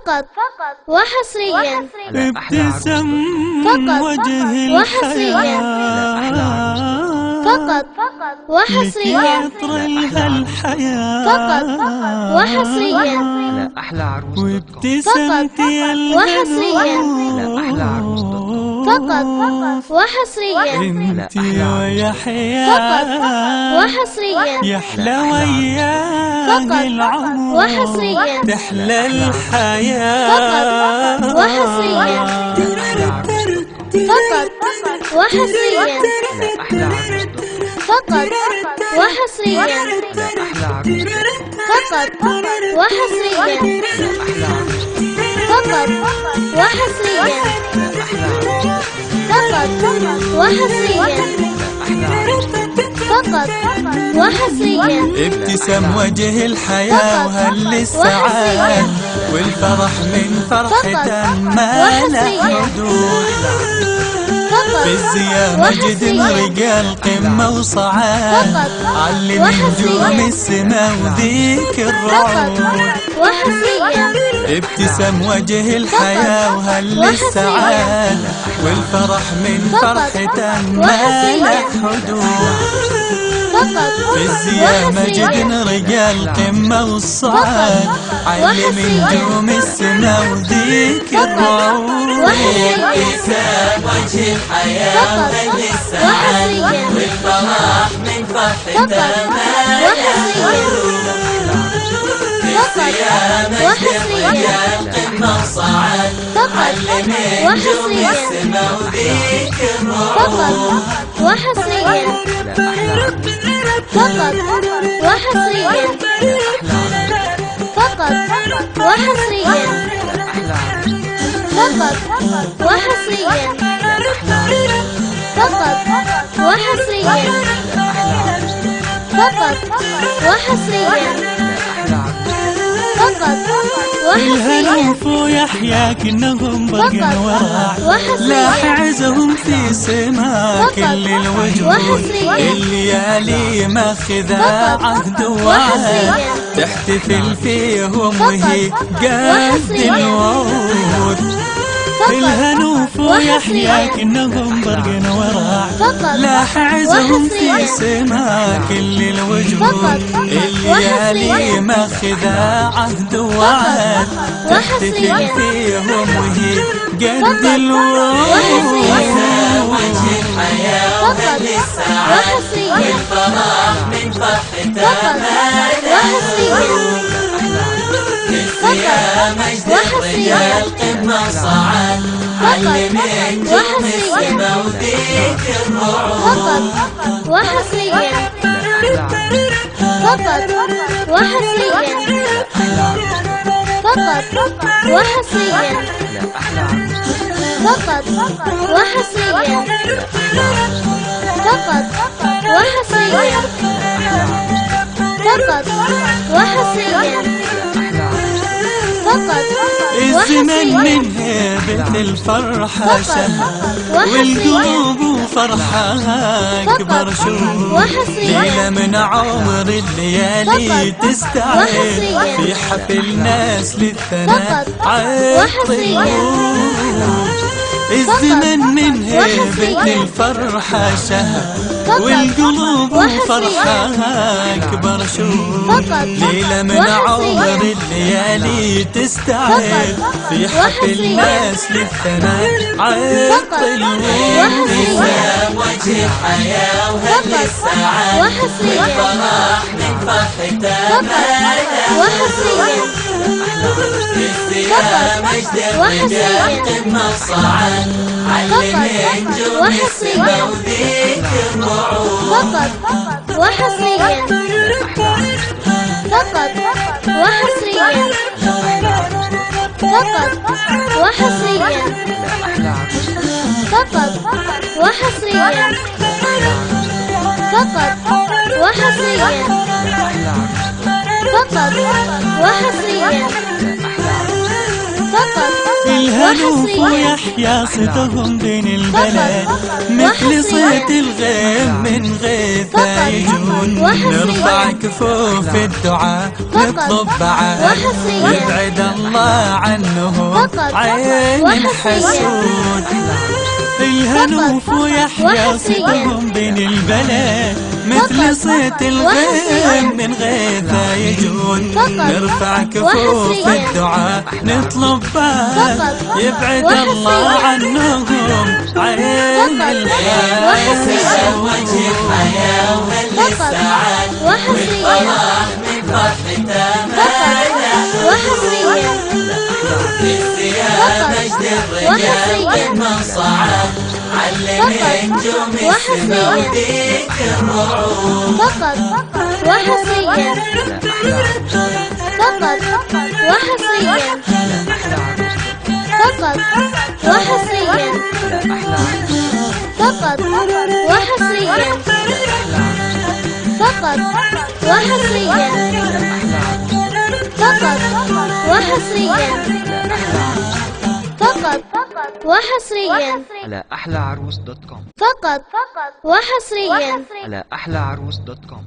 فقط وحصريا ابتسم وجه وحصريا فقط وحصريا لعطر الحياة فقط وحصريا وابتسامتي وحصريا فقط وحصريا انت ويا فقط حياة وحصريا يحلى وياك العمر وحصريا تحلى الحياة فقط وحصريا فقط وحصريا فقط وحصريا فقط وحصريا فقط وحصريا فقط وحصريا فقط وحصريا ابتسام وجه الحياة وهل السعادة والفرح من فرحة ما له حدود في الزيا مجد رجال قمة وصعاد علم نجوم السما وذيك الرعود ابتسام وجه الحياة وهل السعادة والفرح من فرحة ما له حدود في الزيا مجد رجال قمة والصعاد علم نجوم السما وذيك الرعود ابتسام وجه الحياة وهل السعادة والفرح من فرحته ما له حدود في الزيا مجد رجال قمة وصعاد علم نجوم السما وذيك الرعود وحصريا فقط وحصريا فقط وحصريا فقط وحصريا فقط وحصريا فقط وحصريا فقط الهنوف ويحياك انهم برق وراك لاح عزهم في سما كل الوجود الليالي ماخذة عهد وعد تحتفل فيهم وهي قد الوعود الهنوف ويحياك انهم برق وراك لاح عزهم في سما كل الوجود الليالي ماخذة عهد وعد تحتفل فيهم وهي قد الوعود وجه الحياة وهل السعادة والفرح من فرحته ما له حدود الزيا مجد الرجال قمة صعد علم نجوم السما وذيك الرعود وحصريا فقط وحصريا فقط وحصريا فقط وحصريا فقط وحصريا فقط وحصريا فقط الزمن من هيبة الفرحة شهر والقلوب فرحها أكبر شهور ليلة من عمر الليالي تستعد في حفل ناس للثناء عالطيور الزمن من هيبة الفرحة شهر والقلوب فرحها أكبر شهور ليلة من عمر الليالي تستعد في حفل ناس للثناء عالطيور ابتسام وجه الحياة وهل السعادة والفرح من فرحته ما له حدود في الزيا مجد الرجال قمة صعد علم نجوم السما وذيك الرعود فقط وحصريا فقط وحصريا فقط وحصريا فقط وحصريا فقط وحصريا فقط وحصريا فقط الهنوف ويحيا صيتهم بين البلد مثل صيت الغيم من غيثه يجون نرفع كفوف الدعاء نطلب بعد يبعد الله عنهم عين حسود الهنوف ويحيا صيتهم بين البلد مثل صيت الغيم من غيثه يجون نرفع كفوف الدعاء نطلب بعد يبعد الله عنهم عين الحسود وجه الحياة وهل السعاد والفرح من فرحته وحصريا الثياب مجد الرجال والمن صعد علم النجوم السما وديك الرعود فقط وحصريا فقط وحصريا فقط وحصريا فقط وحصريا فقط وحصريا فقط وحصريا فقط وحصريا على أحلى عروس دوت كوم. فقط وحصريا على أحلى عروس دوت كوم.